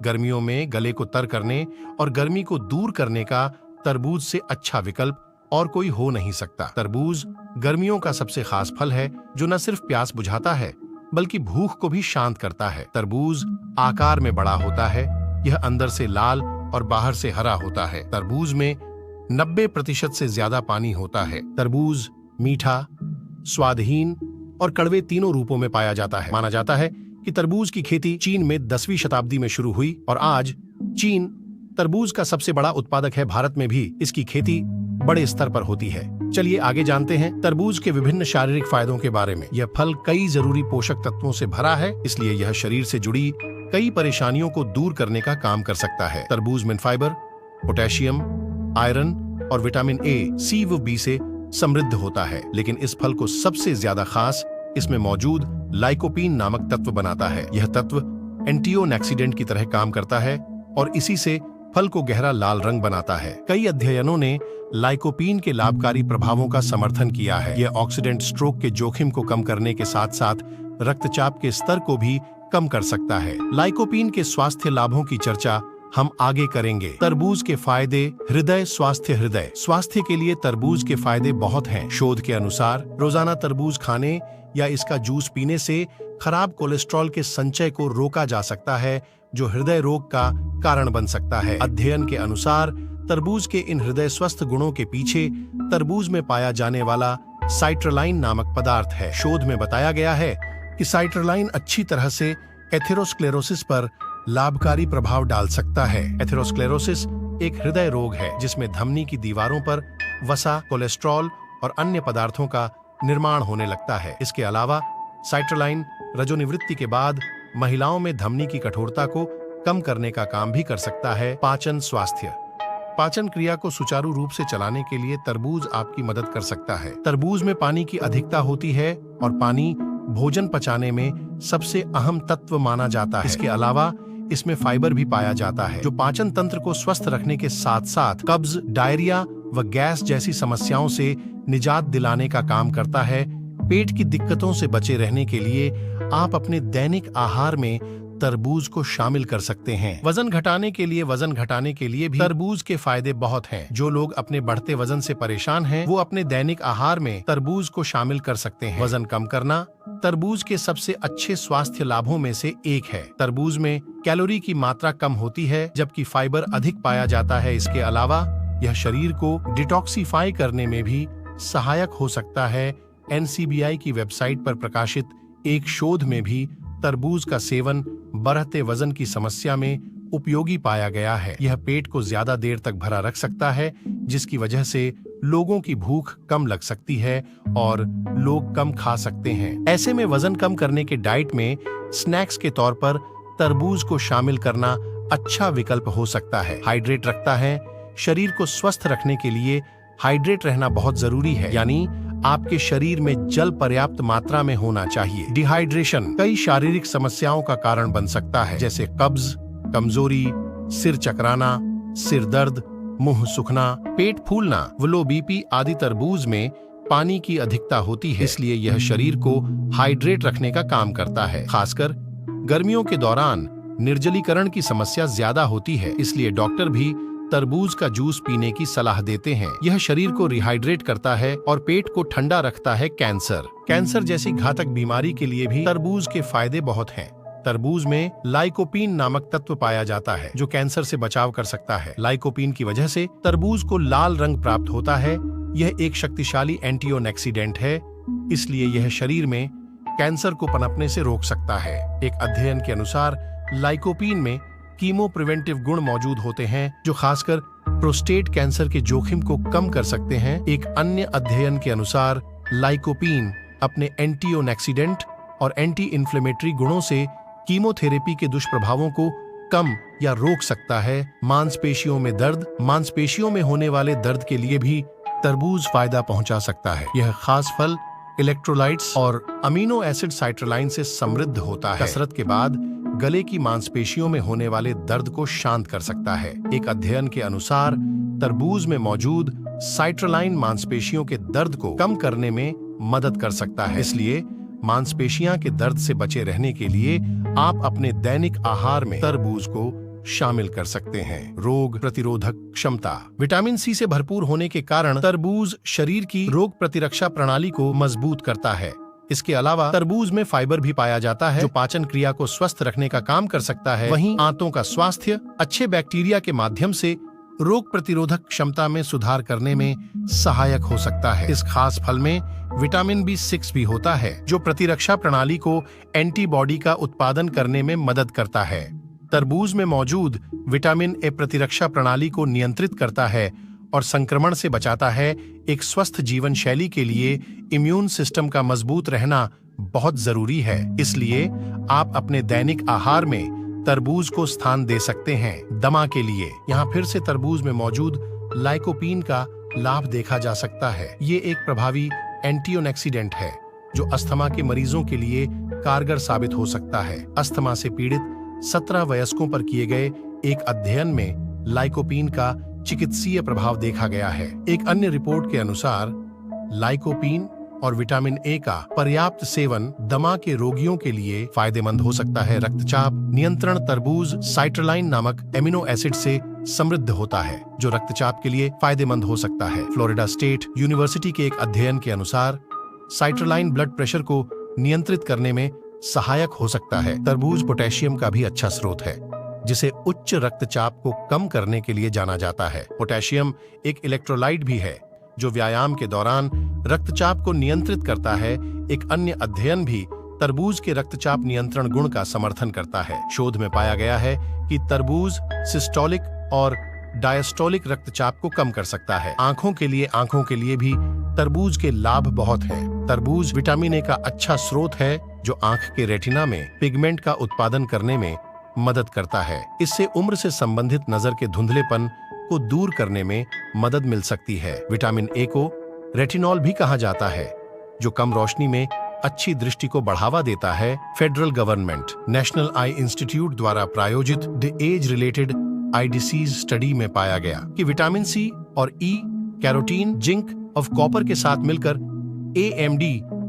गर्मियों में गले को तर करने और गर्मी को दूर करने का तरबूज से अच्छा विकल्प और कोई हो नहीं सकता। तरबूज गर्मियों का सबसे खास फल है जो न सिर्फ प्यास बुझाता है बल्कि भूख को भी शांत करता है। तरबूज आकार में बड़ा होता है, यह अंदर से लाल और बाहर से हरा होता है। तरबूज में 90% से ज्यादा पानी होता है। तरबूज मीठा, स्वादहीन और कड़वे तीनों रूपों में पाया जाता है। माना जाता है कि तरबूज की खेती चीन में 10वीं शताब्दी में शुरू हुई और आज चीन तरबूज का सबसे बड़ा उत्पादक है। भारत में भी इसकी खेती बड़े स्तर पर होती है। चलिए आगे जानते हैं तरबूज के विभिन्न शारीरिक फायदों के बारे में। यह फल कई जरूरी पोषक तत्वों से भरा है, इसलिए यह शरीर से जुड़ी कई परेशानियों को दूर करने का काम कर सकता है। तरबूज में फाइबर, पोटेशियम, आयरन और विटामिन ए, सी व बी से समृद्ध होता है। लेकिन इस फल को सबसे ज्यादा खास इसमें मौजूद लाइकोपीन नामक तत्व बनाता है। यह तत्व एंटीऑक्सीडेंट की तरह काम करता है और इसी से फल को गहरा लाल रंग बनाता है। कई अध्ययनों ने लाइकोपीन के लाभकारी प्रभावों का समर्थन किया है। यह ऑक्सीडेंट स्ट्रोक के जोखिम को कम करने के साथ साथ रक्तचाप के स्तर को भी कम कर सकता है। लाइकोपीन के स्वास्थ्य लाभों की चर्चा हम आगे करेंगे। तरबूज के फायदे। हृदय स्वास्थ्य के लिए तरबूज के फायदे बहुत हैं। शोध के अनुसार रोजाना तरबूज खाने या इसका जूस पीने से खराब कोलेस्ट्रॉल के संचय को रोका जा सकता है, जो हृदय रोग का कारण बन सकता है। अध्ययन के अनुसार तरबूज के इन हृदय स्वस्थ गुणों के पीछे तरबूज में पाया जाने वाला साइट्रलाइन नामक पदार्थ है। शोध में बताया गया है कि साइट्रलाइन अच्छी तरह से एथेरोस्क्लेरोसिस पर लाभकारी प्रभाव डाल सकता है। एथेरोस्क्लेरोसिस एक हृदय रोग है जिसमें धमनी की दीवारों पर वसा, कोलेस्ट्रॉल और अन्य पदार्थों का निर्माण होने लगता है। इसके अलावा साइट्रलाइन रजोनिवृत्ति के बाद महिलाओं में धमनी की कठोरता को कम करने का काम भी कर सकता है। पाचन क्रिया को सुचारू रूप से चलाने के लिए तरबूज आपकी मदद कर सकता है। तरबूज में पानी की अधिकता होती है और पानी भोजन पचाने में सबसे अहम तत्व माना जाता है। इसके अलावा इसमें फाइबर भी पाया जाता है जो पाचन तंत्र को स्वस्थ रखने के साथ साथ कब्ज, डायरिया व गैस जैसी समस्याओं से निजात दिलाने का काम करता है। पेट की दिक्कतों से बचे रहने के लिए आप अपने दैनिक आहार में तरबूज को शामिल कर सकते हैं। वजन घटाने के लिए भी तरबूज के फायदे बहुत हैं। जो लोग अपने बढ़ते वजन से परेशान हैं, वो अपने दैनिक आहार में तरबूज को शामिल कर सकते हैं। वजन कम करना तरबूज के सबसे अच्छे स्वास्थ्य लाभों में से एक है। तरबूज में कैलोरी की मात्रा कम होती है जबकि फाइबर अधिक पाया जाता है। इसके अलावा यह शरीर को डिटॉक्सिफाई करने में भी सहायक हो सकता है। NCBI की वेबसाइट पर प्रकाशित एक शोध में भी तरबूज का सेवन बढ़ते वजन की समस्या में उपयोगी पाया गया है। यह पेट को ज्यादा देर तक भरा रख सकता है, जिसकी वजह से लोगों की भूख कम लग सकती है और लोग कम खा सकते हैं। ऐसे में वजन कम करने के डाइट में स्नैक्स के तौर पर तरबूज को शामिल करना अच्छा विकल्प हो सकता है। हाइड्रेट रखता है। शरीर को स्वस्थ रखने के लिए हाइड्रेट रहना बहुत जरूरी है, यानी आपके शरीर में जल पर्याप्त मात्रा में होना चाहिए। डिहाइड्रेशन कई शारीरिक समस्याओं का कारण बन सकता है, जैसे कब्ज, कमजोरी, सिर चकराना, सिर दर्द, मुंह सूखना, पेट फूलना व लो बीपी आदि। तरबूज में पानी की अधिकता होती है, इसलिए यह शरीर को हाइड्रेट रखने का काम करता है। खासकर गर्मियों के दौरान निर्जलीकरण की समस्या ज्यादा होती है, इसलिए डॉक्टर भी तरबूज का जूस पीने की सलाह देते हैं। यह शरीर को रिहाइड्रेट करता है और पेट को ठंडा रखता है। कैंसर जैसी घातक बीमारी के लिए भी तरबूज के फायदे बहुत हैं। तरबूज में लाइकोपीन नामक तत्व पाया जाता है जो कैंसर से बचाव कर सकता है। लाइकोपीन की वजह से तरबूज को लाल रंग प्राप्त होता है। यह एक शक्तिशाली एंटीऑक्सीडेंट है, इसलिए यह शरीर में कैंसर को पनपने से रोक सकता है। एक अध्ययन के अनुसार लाइकोपीन में कीमो प्रिवेंटिव गुण मौजूद होते हैं जो खासकर प्रोस्टेट कैंसर के जोखिम को कम कर सकते हैं। एक अन्य अध्ययन के अनुसार लाइकोपीन अपने एंटीऑक्सीडेंट और एंटी इन्फ्लेमेटरी गुणों से कीमोथेरेपी के दुष्प्रभावों को कम या रोक सकता है। मांसपेशियों में होने वाले दर्द के लिए भी तरबूज फायदा पहुंचा सकता है। यह खास फल इलेक्ट्रोलाइट्स और अमीनो एसिड साइट्रलाइन से समृद्ध होता है। कसरत के बाद गले की मांसपेशियों में होने वाले दर्द को शांत कर सकता है। एक अध्ययन के अनुसार तरबूज में मौजूद साइट्रलाइन मांसपेशियों के दर्द को कम करने में मदद कर सकता है। इसलिए मांसपेशियां के दर्द से बचे रहने के लिए आप अपने दैनिक आहार में तरबूज को शामिल कर सकते हैं। रोग प्रतिरोधक क्षमता। विटामिन सी से भरपूर होने के कारण तरबूज शरीर की रोग प्रतिरक्षा प्रणाली को मजबूत करता है। इसके अलावा तरबूज में फाइबर भी पाया जाता है जो पाचन क्रिया को स्वस्थ रखने का काम कर सकता है। वहीं आंतों का स्वास्थ्य अच्छे बैक्टीरिया के माध्यम से रोग प्रतिरोधक क्षमता में सुधार करने में सहायक हो सकता है। इस खास फल में विटामिन B6 भी होता है जो प्रतिरक्षा प्रणाली को एंटीबॉडी का उत्पादन करने में मदद करता है। तरबूज में मौजूद विटामिन ए प्रतिरक्षा प्रणाली को नियंत्रित करता है और संक्रमण से बचाता है। एक स्वस्थ जीवन शैली के लिए इम्यून सिस्टम का मजबूत रहना बहुत जरूरी है, इसलिए आप अपने दैनिक आहार में तरबूज को स्थान दे सकते हैं। दमा के लिए यहाँ फिर से तरबूज में मौजूद लाइकोपीन का लाभ देखा जा सकता है। ये एक प्रभावी एंटीऑक्सीडेंट है जो अस्थमा के मरीजों के लिए कारगर साबित हो सकता है। अस्थमा से पीड़ित 17 वयस्कों पर किए गए एक अध्ययन में लाइकोपीन का चिकित्सीय प्रभाव देखा गया है। एक अन्य रिपोर्ट के अनुसार लाइकोपीन और विटामिन ए का पर्याप्त सेवन दमा के रोगियों के लिए फायदेमंद हो सकता है। रक्तचाप नियंत्रण। तरबूज साइट्रलाइन नामक एमिनो एसिड से समृद्ध होता है जो रक्तचाप के लिए फायदेमंद हो सकता है। फ्लोरिडा स्टेट यूनिवर्सिटी के एक अध्ययन के अनुसार साइट्रलाइन ब्लड प्रेशर को नियंत्रित करने में सहायक हो सकता है। तरबूज पोटेशियम का भी अच्छा स्रोत है जिसे उच्च रक्तचाप को कम करने के लिए जाना जाता है। पोटेशियम एक इलेक्ट्रोलाइट भी है जो व्यायाम के दौरान रक्तचाप को नियंत्रित करता है। एक अन्य अध्ययन भी तरबूज के रक्तचाप नियंत्रण गुण का समर्थन करता है। शोध में पाया गया है कि तरबूज सिस्टोलिक और डायस्टोलिक रक्तचाप को कम कर सकता है। आंखों के लिए भी तरबूज के लाभ बहुत हैं। तरबूज विटामिन ए का अच्छा स्रोत है जो आंख के रेटिना में पिगमेंट का उत्पादन करने में मदद करता है। इससे उम्र से संबंधित नजर के धुंधलेपन को दूर करने में मदद मिल सकती है। विटामिन ए को रेटिनॉल भी कहा जाता है जो कम रोशनी में अच्छी दृष्टि को बढ़ावा देता है। फेडरल गवर्नमेंट नेशनल आई इंस्टीट्यूट द्वारा प्रायोजित the age related I disease study में पाया गया कि विटामिन सी और ई कैरोटीन जिंक ऑफ कॉपर के साथ मिलकर AMD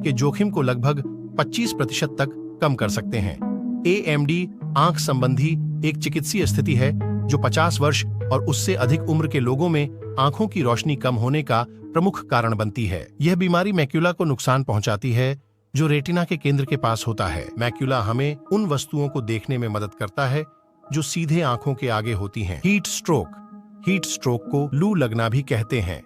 के जोखिम को लगभग 25% तक कम कर सकते हैं। AMD आंख संबंधी एक चिकित्सीय स्थिति है जो 50 वर्ष और उससे अधिक उम्र के लोगों में आंखों की रोशनी कम होने का प्रमुख कारण बनती है। यह बीमारी मैक्यूला को नुकसान पहुंचाती है जो रेटिना के केंद्र के पास होता है। मैक्यूला हमें उन वस्तुओं को देखने में मदद करता है जो सीधे आंखों के आगे होती हैं। हीट स्ट्रोक को लू लगना भी कहते हैं।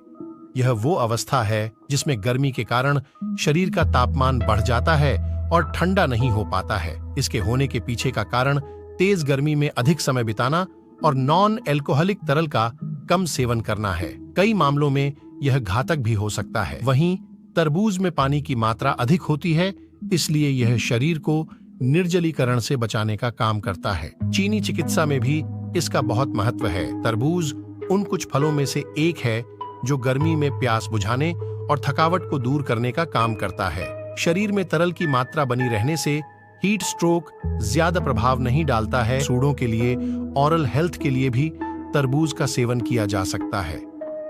यह वो अवस्था है जिसमें गर्मी के कारण शरीर का तापमान बढ़ जाता है और ठंडा नहीं हो पाता है। इसके होने के पीछे का कारण तेज गर्मी में अधिक समय बिताना और नॉन एल्कोहलिक तरल का कम सेवन करना है। कई मामलों में यह घातक भी हो सकता है। वहीं तरबूज में पानी की मात्रा अधिक होती है, इसलिए यह शरीर को निर्जलीकरण से बचाने का काम करता है। चीनी चिकित्सा में भी इसका बहुत महत्व है। तरबूज उन कुछ फलों में से एक है जो गर्मी में प्यास बुझाने और थकावट को दूर करने का काम करता है। शरीर में तरल की मात्रा बनी रहने से हीट स्ट्रोक ज्यादा प्रभाव नहीं डालता है। सूढ़ों के लिए ओरल हेल्थ के लिए भी तरबूज का सेवन किया जा सकता है।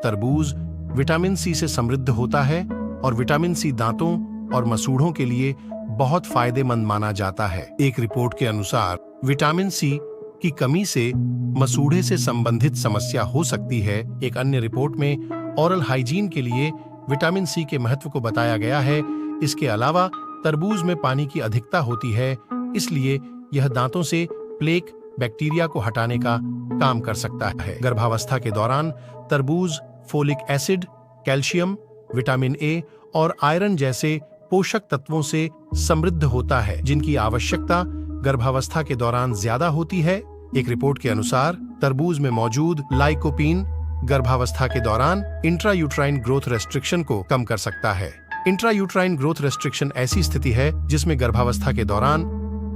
तरबूज विटामिन सी से समृद्ध होता है और विटामिन सी दांतों और मसूड़ों के लिए बहुत फायदेमंद माना जाता है। एक रिपोर्ट के अनुसार विटामिन सी की कमी से मसूड़े से संबंधित समस्या हो सकती है। एक अन्य रिपोर्ट में ओरल हाइजीन के लिए विटामिन सी के महत्व को बताया गया है। इसके अलावा तरबूज में पानी की अधिकता होती है, इसलिए यह दांतों से प्लेक बैक्टीरिया को हटाने का काम कर सकता है। गर्भावस्था के दौरान तरबूज folic acid, calcium, vitamin A और आयरन जैसे पोषक तत्वों से समृद्ध होता है जिनकी आवश्यकता गर्भावस्था के दौरान ज्यादा होती है। एक रिपोर्ट के अनुसार तरबूज में मौजूद लाइकोपीन गर्भावस्था के दौरान इंट्रायूट्राइन ग्रोथ रेस्ट्रिक्शन को कम कर सकता है। इंट्रायूट्राइन ग्रोथ रेस्ट्रिक्शन ऐसी स्थिति है जिसमें गर्भावस्था के दौरान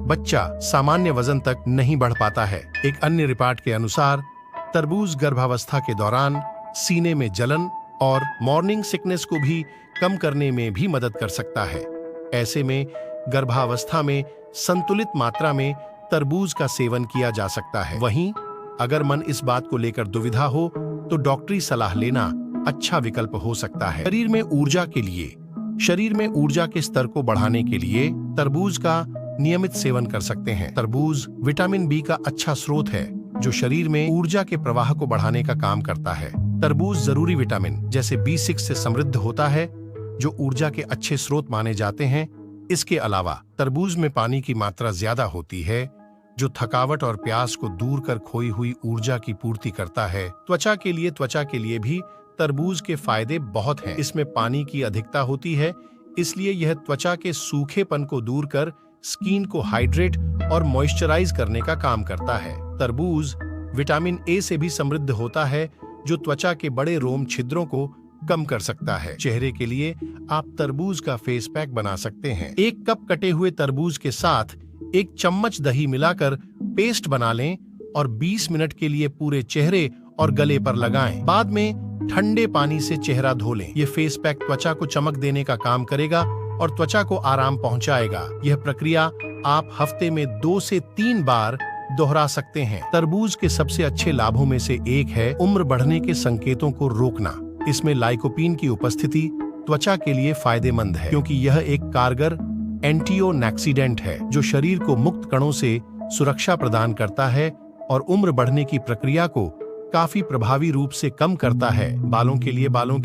बच्चा सामान्य वजन तक नहीं बढ़ पाता है। एक अन्य रिपोर्ट के अनुसार तरबूज गर्भावस्था के दौरान सीने में जलन और मॉर्निंग सिकनेस को भी कम करने में भी मदद कर सकता है। ऐसे में गर्भावस्था में संतुलित मात्रा में तरबूज का सेवन किया जा सकता है। वहीं अगर मन इस बात को लेकर दुविधा हो तो डॉक्टरी सलाह लेना अच्छा विकल्प हो सकता है। शरीर में ऊर्जा के स्तर को बढ़ाने के लिए तरबूज का नियमित सेवन कर सकते हैं। तरबूज विटामिन बी का अच्छा स्रोत है जो शरीर में ऊर्जा के प्रवाह को बढ़ाने का काम करता है। तरबूज जरूरी विटामिन जैसे B6 से समृद्ध होता है, जो ऊर्जा के अच्छे स्रोत माने जाते हैं। इसके अलावा तरबूज में पानी की मात्रा ज्यादा होती है, जो थकावट और प्यास को दूर कर खोई हुई ऊर्जा की पूर्ति करता है। त्वचा के लिए भी तरबूज के फायदे बहुत हैं। इसमें पानी की अधिकता होती है, इसलिए यह त्वचा के सूखेपन को दूर कर स्किन को हाइड्रेट और मॉइस्चराइज करने का काम करता है। तरबूज विटामिन ए से भी समृद्ध होता है, जो त्वचा के बड़े रोम छिद्रों को कम कर सकता है। चेहरे के लिए आप तरबूज का फेस पैक बना सकते हैं। 1 कप कटे हुए तरबूज के साथ 1 चम्मच दही मिलाकर पेस्ट बना लें और 20 मिनट के लिए पूरे चेहरे और गले पर लगाएं। बाद में ठंडे पानी से चेहरा धो लें। ये फेस पैक त्वचा को चमक देने का काम करेगा और त्वचा को आराम पहुंचाएगा। यह प्रक्रिया आप हफ्ते में 2 से 3 बार दोहरा सकते हैं। तरबूज के सबसे अच्छे लाभों में से एक है उम्र बढ़ने के संकेतों को रोकना। इसमें लाइकोपीन की उपस्थिति त्वचा के लिए फायदेमंद है, क्योंकि यह एक कारगर एंटीओक्सीडेंट है जो शरीर को मुक्त कणों से सुरक्षा प्रदान करता है और उम्र बढ़ने की प्रक्रिया को काफी प्रभावी रूप से कम करता है। बालों के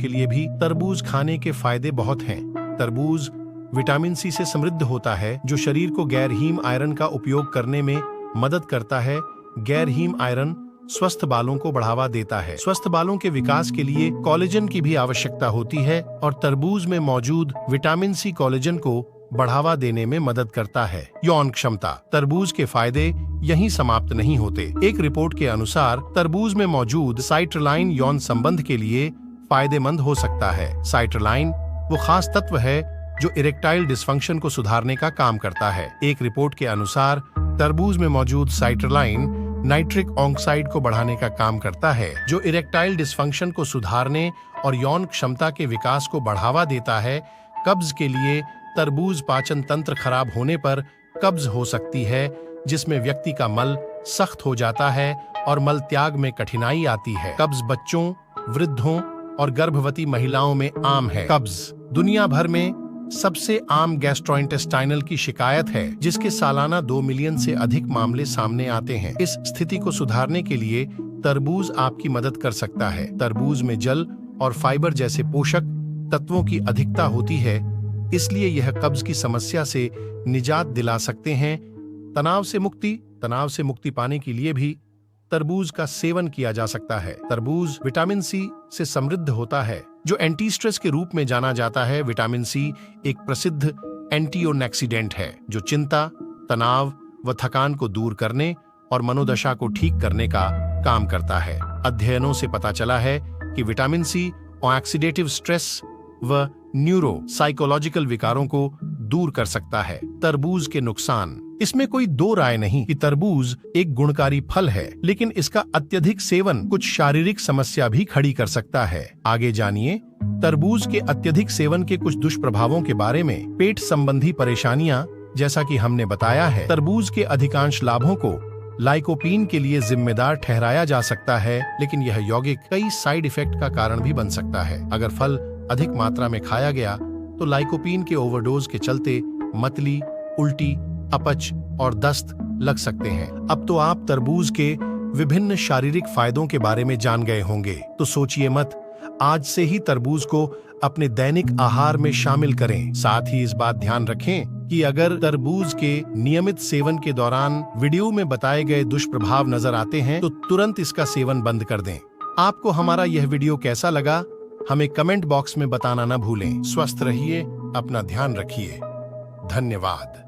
लिए भी तरबूज खाने के फायदे बहुत हैं। तरबूज विटामिन सी से समृद्ध होता है, जो शरीर को गैर हीम आयरन का उपयोग करने में मदद करता है। गैर हीम आयरन स्वस्थ बालों को बढ़ावा देता है। स्वस्थ बालों के विकास के लिए कोलेजन की भी आवश्यकता होती है और तरबूज में मौजूद विटामिन सी कोलेजन को बढ़ावा देने में मदद करता है। यौन क्षमता। तरबूज के फायदे यहीं समाप्त नहीं होते। एक रिपोर्ट के अनुसार तरबूज में मौजूद साइट्रलाइन यौन संबंध के लिए फायदेमंद हो सकता है। साइट्रलाइन वो खास तत्व है जो इरेक्टाइल डिस्फंक्शन को सुधारने का काम करता है। एक रिपोर्ट के अनुसार तरबूज में मौजूद साइट्रलाइन नाइट्रिक ऑक्साइड को बढ़ाने का काम करता है, जो इरेक्टाइल डिस्फंक्शन को सुधारने और यौन क्षमता के विकास को बढ़ावा देता है। कब्ज के लिए तरबूज पाचन तंत्र खराब होने पर कब्ज हो सकती है, जिसमें व्यक्ति का मल सख्त हो जाता है और मल त्याग में कठिनाई आती है। कब्ज बच्चों, वृद्धों और गर्भवती महिलाओं में आम है। कब्ज दुनिया भर में सबसे आम गैस्ट्रोइंटेस्टाइनल की शिकायत है, जिसके सालाना 2 मिलियन से अधिक मामले सामने आते हैं। इस स्थिति को सुधारने के लिए तरबूज आपकी मदद कर सकता है। तरबूज में जल और फाइबर जैसे पोषक तत्वों की अधिकता होती है, इसलिए यह कब्ज की समस्या से निजात दिला सकते हैं। तनाव से मुक्ति पाने के लिए भी तरबूज का सेवन किया जा सकता है। तरबूज विटामिन सी से समृद्ध होता है, जो एंटी स्ट्रेस के रूप में जाना जाता है। विटामिन सी एक प्रसिद्ध एंटीओक्सीडेंट है, जो चिंता, तनाव व थकान को दूर करने और मनोदशा को ठीक करने का काम करता है। अध्ययनों से पता चला है कि विटामिन सी ऑक्सीडेटिव स्ट्रेस व न्यूरो साइकोलॉजिकल विकारों को दूर कर सकता है। तरबूज के नुकसान। इसमें कोई दो राय नहीं कि तरबूज एक गुणकारी फल है, लेकिन इसका अत्यधिक सेवन कुछ शारीरिक समस्या भी खड़ी कर सकता है। आगे जानिए तरबूज के अत्यधिक सेवन के कुछ दुष्प्रभावों के बारे में। पेट संबंधी परेशानियां। जैसा कि हमने बताया है, तरबूज के अधिकांश लाभों को लाइकोपीन के लिए जिम्मेदार ठहराया जा सकता है, लेकिन यह यौगिक कई साइड इफेक्ट का कारण भी बन सकता है। अगर फल अधिक मात्रा में खाया गया तो लाइकोपीन के ओवरडोज के चलते मतली, उल्टी, अपच और दस्त लग सकते हैं। अब तो आप तरबूज के विभिन्न शारीरिक फायदों के बारे में जान गए होंगे, तो सोचिए मत, आज से ही तरबूज को अपने दैनिक आहार में शामिल करें। साथ ही इस बात ध्यान रखें कि अगर तरबूज के नियमित सेवन के दौरान वीडियो में बताए गए दुष्प्रभाव नजर आते हैं तो तुरंत इसका सेवन बंद कर दें। आपको हमारा यह वीडियो कैसा लगा, हमें कमेंट बॉक्स में बताना न भूलें। स्वस्थ रहिए, अपना ध्यान रखिए। धन्यवाद।